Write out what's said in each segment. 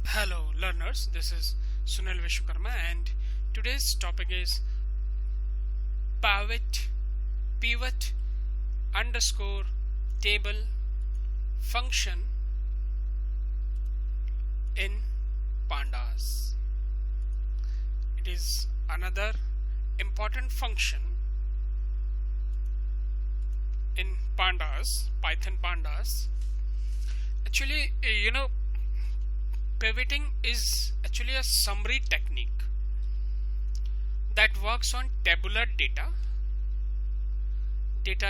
Hello learners, this is Sunil Vishwakarma and today's topic is pivot underscore table function in pandas. It is another important function in Python pandas. Actually, pivoting is actually a summary technique that works on tabular data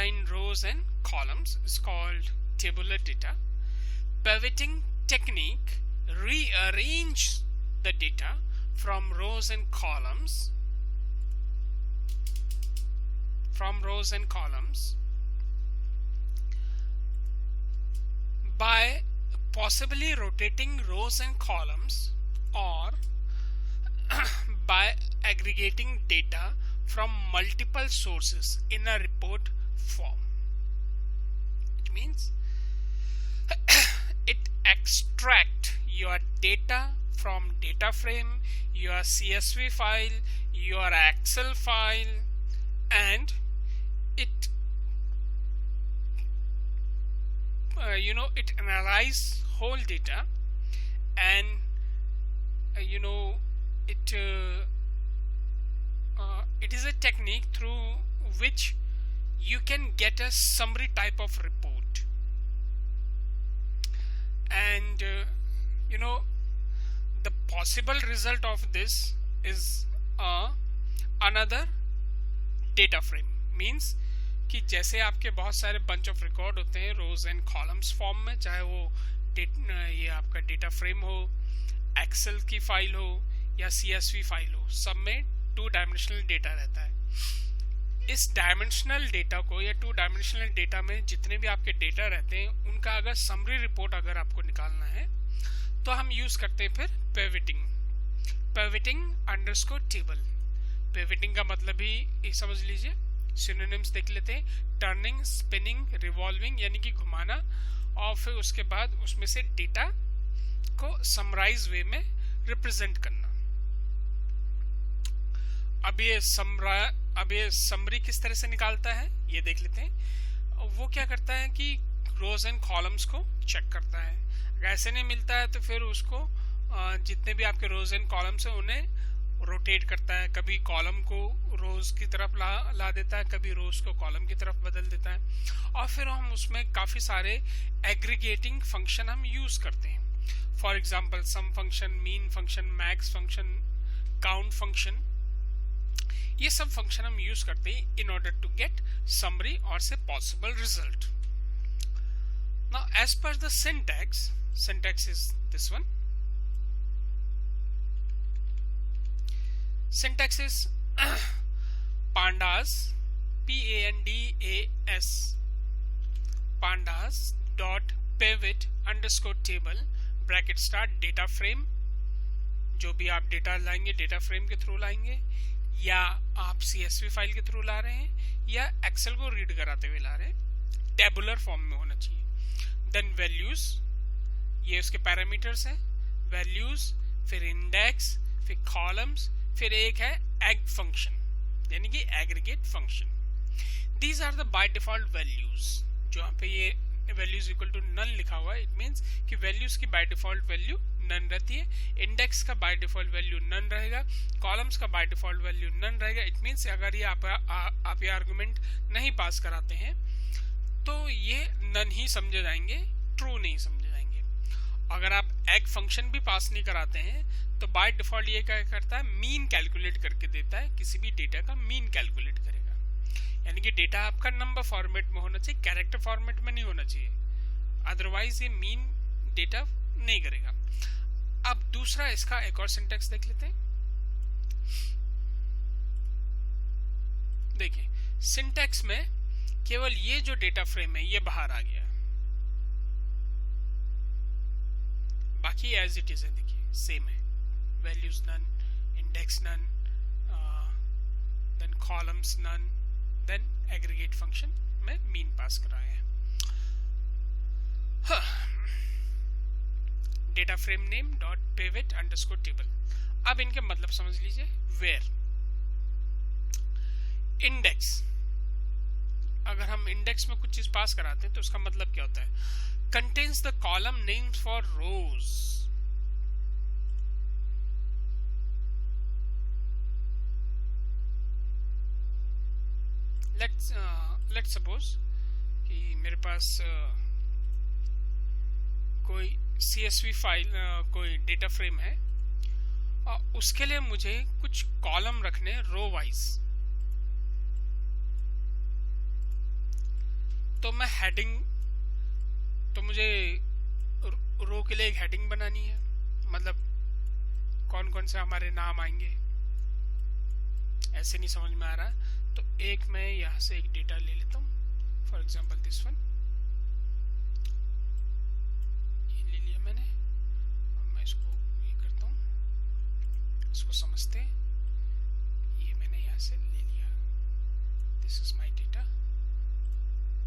in rows and columns is called tabular data. Pivoting technique rearranges the data from rows and columns by possibly rotating rows and columns or by aggregating data from multiple sources in a report form. It means it extracts your data from data frame, your CSV file, your Excel file, and it it analyzes whole data, and it is a technique through which you can get a summary type of report, and the possible result of this is another data frame. Means कि जैसे आपके बहुत सारे bunch of record होते हैं रोज and columns form में, चाहे वो ये आपका डेटा फ्रेम हो, एक्सेल की फाइल हो या CSV फाइल हो, सब में 2 डायमेंशनल डेटा रहता है। इस डायमेंशनल डेटा को या 2 डायमेंशनल डेटा में जितने भी आपके डेटा रहते हैं उनका अगर समरी रिपोर्ट अगर आपको निकालना है तो हम यूज करते हैं फिर पिवटिंग अंडरस्कोर टेबल। पिवटिंग का मतलब ही समझ लीजिए, सिनोनिम्स देख लेते हैं। टर्निंग, स्पिनिंग, रिवॉल्विंग यानी कि घुमाना, और फिर उसके बाद उसमें से डेटा को समराइज वे में रिप्रेजेंट करना। अब ये समरी किस तरह से निकालता है ये देख लेते हैं। वो क्या करता है कि रोज एंड कॉलम्स को चेक करता है, अगर ऐसे नहीं मिलता है तो फिर उसको जितने भी आपके रोज एंड कॉलम्स है उन्हें रोटेट करता है। कभी कॉलम को रोज की तरफ ला देता है, कभी रोज को कॉलम की तरफ बदल देता है, और फिर हम उसमें काफी सारे एग्रीगेटिंग फंक्शन हम यूज करते हैं। For example sum function, mean function, max function, count function, ये सब फंक्शन हम यूज करते हैं in order to get summary और से possible result. Now as per the syntax is this one. Syntax is pandas, PANDAS, pandas dot pivot underscore table bracket start data frame. जो भी आप डेटा लाएंगे data frame के through लाएंगे, या आप CSV फाइल के थ्रू ला रहे हैं, या एक्सेल को रीड कराते हुए ला रहे हैं, टेबुलर फॉर्म में होना चाहिए। देन वैल्यूज, ये उसके पैरामीटर्स हैं, वैल्यूज, फिर इंडेक्स, फिर कॉलम्स, फिर एक है एग फंक्शन यानी कि aggregate function. These are the by default values. जो यहाँ पे ये वैल्यूज इक्वल टू नन लिखा हुआ है, इट मीन्स कि वैल्यूज की बाय डिफॉल्ट वैल्यू नन रहती है। इंडेक्स का बाय डिफॉल्ट वैल्यू नन रहेगा, कॉलम्स का बाय डिफॉल्ट वैल्यू नन रहेगा। इट मीन्स अगर ये आप ये आर्गुमेंट नहीं पास कराते हैं तो ये नन ही समझे जाएंगे, ट्रू नहीं समझे जाएंगे। अगर आप एग फंक्शन भी पास नहीं कराते हैं तो बाय डिफॉल्ट ये क्या करता है, मीन कैलकुलेट करके देता है, किसी भी डेटा का मीन कैलकुलेट करेगा। यानी कि डेटा आपका नंबर फॉर्मेट में होना चाहिए, कैरेक्टर फॉर्मेट में नहीं होना चाहिए, अदरवाइज ये मीन डेटा नहीं करेगा। अब दूसरा इसका एक और सिंटेक्स देख लेते हैं। देखिए सिंटेक्स में केवल ये जो डेटा फ्रेम है ये बाहर आ गया, बाकी एज इट इज है, देखिए सेम है। Values none, index none, then columns none, then aggregate function में मीन पास कराया है। Data frame name dot pivot underscore table. अब इनके मतलब समझ लीजिए। वेयर इंडेक्स, अगर हम इंडेक्स में कुछ चीज पास कराते हैं तो उसका मतलब क्या होता है? Contains the column names for rows. Let's suppose कि मेरे पास कोई CSV फाइल, कोई डेटा फ्रेम है और उसके लिए मुझे कुछ कॉलम रखने रो वाइज। तो मैं हेडिंग, तो मुझे रो के लिए एक हेडिंग बनानी है, मतलब कौन कौन से हमारे नाम आएंगे, ऐसे नहीं समझ में आ रहा। तो एक मैं यहाँ से एक डेटा ले लेता हूँ, फॉर एग्जांपल दिस वन, ये ले लिया मैंने। अब मैं इसको ये करता हूँ, इसको समझते हैं। ये मैंने यहाँ से ले लिया, this is my data,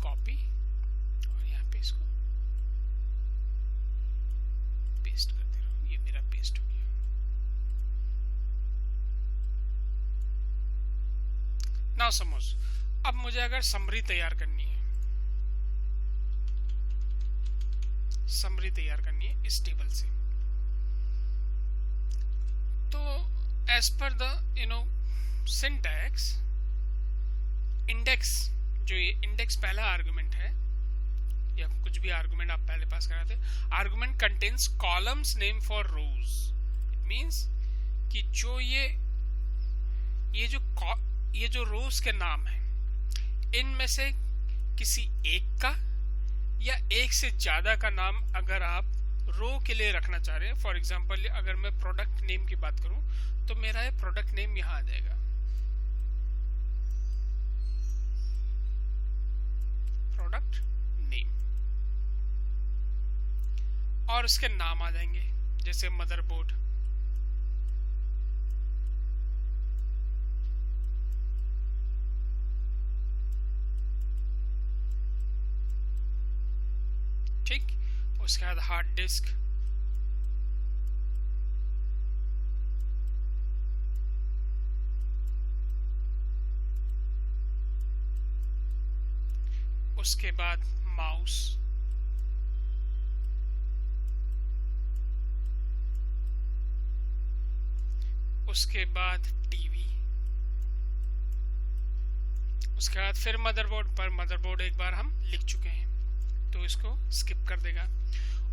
copy, और यहाँ पे इसको पेस्ट कर दे रहा हूँ। ये मेरा पेस्ट हो गया। नाउ समझ, अब मुझे अगर समरी तैयार करनी है, समरी तैयार करनी है इस टेबल से, तो as per the syntax, index, जो ये इंडेक्स पहला आर्गुमेंट है या कुछ भी आर्गुमेंट आप पहले पास कराते, argument contains columns name for rows. It means कि जो ये जो रोज के नाम है, इनमें से किसी एक का या एक से ज्यादा का नाम अगर आप रो के लिए रखना चाह रहे हैं, फॉर एग्जांपल अगर मैं प्रोडक्ट नेम की बात करूं तो मेरा ये प्रोडक्ट नेम यहां आ जाएगा, प्रोडक्ट नेम, और उसके नाम आ जाएंगे जैसे मदरबोर्ड, ठीक। उसके बाद हार्ड डिस्क, उसके बाद माउस, उसके बाद टीवी, उसके बाद फिर मदरबोर्ड, पर मदरबोर्ड एक बार हम लिख चुके हैं तो इसको स्किप कर देगा।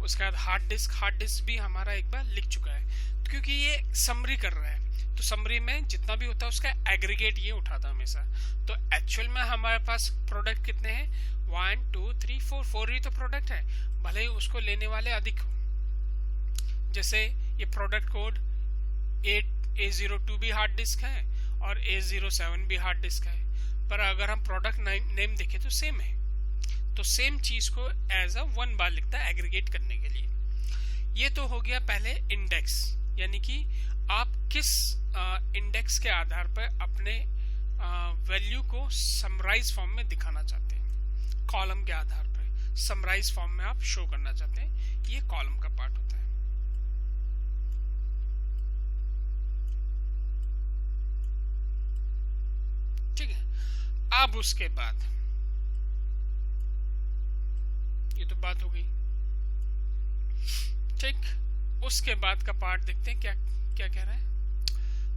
उसके बाद हार्ड डिस्क भी हमारा एक बार लिख चुका है, तो क्योंकि ये समरी कर रहा है तो समरी में जितना भी होता है उसका एग्रीगेट ये उठाता हमेशा। तो एक्चुअल में हमारे पास प्रोडक्ट कितने हैं? 1 2 3 4 ही तो प्रोडक्ट है, भले ही उसको लेने वाले अधिक हो। जैसे ये प्रोडक्ट कोड A02 भी हार्ड डिस्क है और A07 भी हार्ड डिस्क है, पर अगर हम प्रोडक्ट नेम देखें तो सेम है। तो सेम चीज को एज अ वन बार लिखता है एग्रीगेट करने के लिए। ये तो हो गया पहले इंडेक्स, यानी कि आप किस इंडेक्स के आधार पर अपने वैल्यू को समराइज फॉर्म में दिखाना चाहते हैं। कॉलम के आधार पर समराइज फॉर्म में आप शो करना चाहते हैं, ये कॉलम का पार्ट होता है। ठीक है। अब उसके बाद ये तो बात हो गई, ठीक। उसके बाद का पार्ट देखते हैं क्या क्या कह रहा है।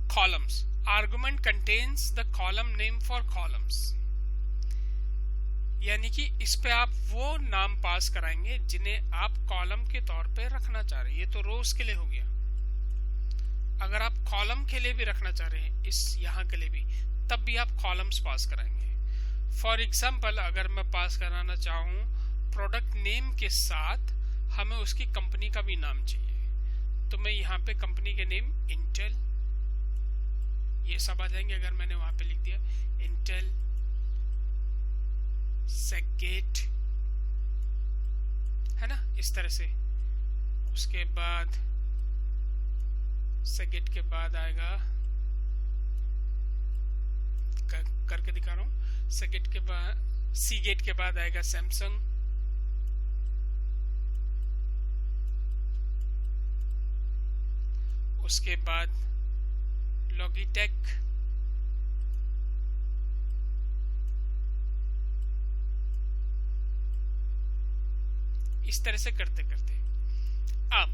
Columns, argument contains the column name for columns, यानी कि इस पे आप वो नाम पास कराएंगे जिन्हें आप कॉलम के तौर पे रखना चाह रहे हैं। ये तो रोज के लिए हो गया। अगर आप कॉलम के लिए भी रखना चाह रहे हैं, इस यहाँ के लिए भी, तब भी आप कॉलम्स पास कराएंगे। फॉर एग्जाम्पल अगर मैं पास कराना चाहूँ प्रोडक्ट नेम के साथ हमें उसकी कंपनी का भी नाम चाहिए, तो मैं यहाँ पे कंपनी के नेम इंटेल, ये सब आ जाएंगे। अगर मैंने वहां पे लिख दिया इंटेल, सेगेट, है ना, इस तरह से। उसके बाद सेगेट के बाद आएगा, करके दिखा रहा हूँ, सेगेट के बाद सीगेट के बाद आएगा सैमसंग, उसके बाद लॉगिटेक, इस तरह से करते करते अब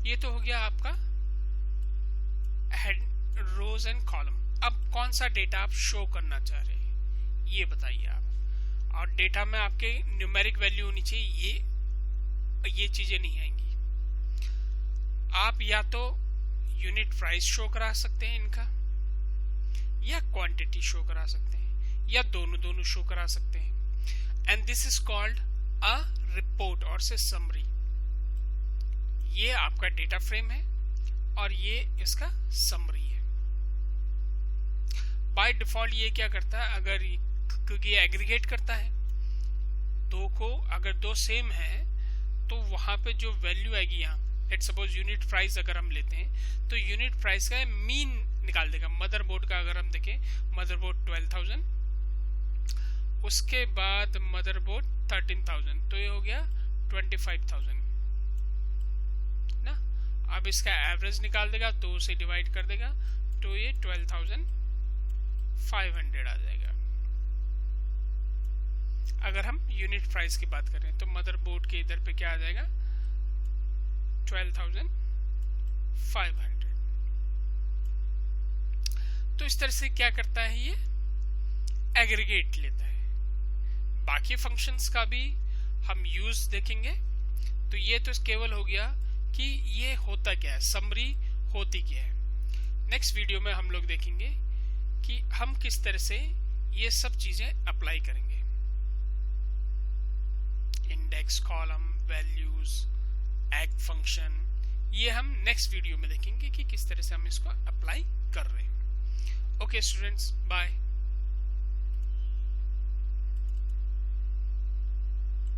ये तो हो गया आपका हेड, रोज एंड कॉलम। अब कौन सा डेटा आप शो करना चाह रहे हैं ये बताइए आप। और डेटा में आपके न्यूमेरिक वैल्यू होनी चाहिए, ये चीजें नहीं आएंगी। आप या तो यूनिट प्राइस शो करा सकते हैं इनका, या क्वांटिटी शो करा सकते हैं, या दोनों शो करा सकते हैं। And this is called a report और से समरी। ये आपका डेटा फ्रेम है और ये इसका समरी है। बाय डिफॉल्ट ये क्या करता है, अगर क्योंकि ये एग्रीगेट करता है दो को, अगर दो सेम है तो वहां पे जो वैल्यू आएगी, यहाँ लेट्स सपोज यूनिट प्राइस अगर हम लेते हैं तो यूनिट प्राइस का मीन निकाल देगा। मदरबोर्ड का अगर हम देखें, मदरबोर्ड 12,000, उसके बाद मदरबोर्ड 13,000, तो ये हो गया 25,000 ना। अब इसका एवरेज निकाल देगा तो उसे डिवाइड कर देगा तो ये 12,500 आ जाएगा। अगर हम यूनिट प्राइस की बात करें तो मदरबोर्ड के इधर पे क्या आ जाएगा 12,500। तो इस तरह से क्या करता है, ये एग्रीगेट लेता है। बाकी फंक्शंस का भी हम यूज देखेंगे। तो ये तो केवल हो गया कि ये होता क्या है, समरी होती क्या है। नेक्स्ट वीडियो में हम लोग देखेंगे कि हम किस तरह से ये सब चीजें अप्लाई करेंगे। Index, column, values, egg function, ये हम नेक्स्ट वीडियो में देखेंगे कि किस तरह से हम इसको अप्लाई कर रहे हैं। Okay students, bye.